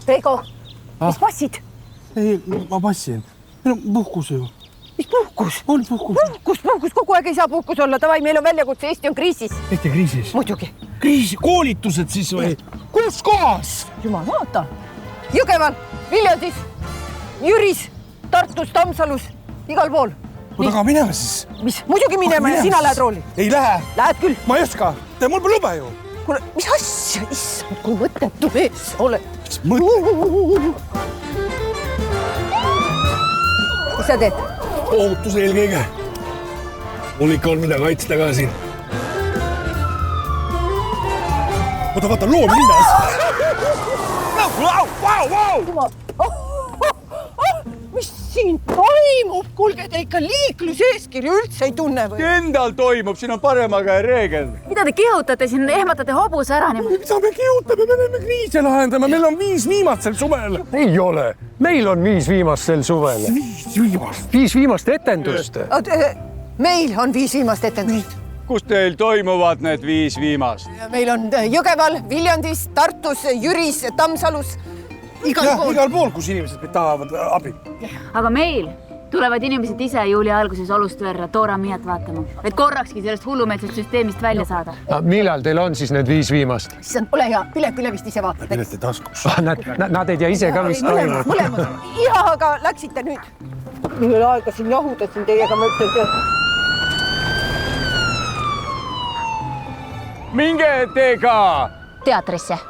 Reigo, mis passid? Ei, ma passin. Meil on puhkus ju. Mis puhkus? On puhkus. Puhkus, kogu aeg ei saa puhkus olla. Tavai, meil on väljakutse, Eesti on kriisis. Eesti kriisis? Muidugi. Kriisi, koolitused siis või? Kus kohas? Jumal, vaata. Jõgeval, Viljandis, Jüris, Tartus, Tammsalus, igal pool. Aga minema siis. Mis? Muidugi minema ja sina lähed rooli. Ei lähe. Lähed küll. Ma ei oska. Mul pole lube ju. Kuule, mis asja? Issand, kui mõttetu mees oled. Mis mõte? Mis sa teed? Ohutus eelkõige. Mul ikka on mida kaitsta ka siin. Vaata, loom linnas. Mis siin toimub? Kuulge, te ikka liikluseeskirju üldse ei tunne või? Endal toimub, siin on parema käe reegel. Mida te kihutate siin, ehmatate hobuse ära niimoodi? Mida me kihutame? Me oleme kriise lahendama. Meil on 5 viimast sel suvel. Ei ole. Meil on 5 viimast sel suvel. 5 viimast? 5 viimast etendust. Meil on 5 viimast etendust. Kus teil toimuvad need 5 viimast? Meil on Jõgeval, Viljandis, Tartus, Jüris, Tammsalus. Igal pool, kus inimesed tahavad abi. Aga meil tulevad inimesed ise juuli alguses Olustverre Toora Miat vaatama, et korrakski sellest hullumeelsest süsteemist välja saada. Millal teil on siis need 5 viimast? Issand, ole hea, Pile vist ise vaatab. Pileti taskus. Nad ei tea ise ka, mis toimub. Mõlemad. Ja, aga läksite nüüd. Mul ei ole aega siin jahuda siin teiega, ma ütlen. Minge teiega! Teatrisse.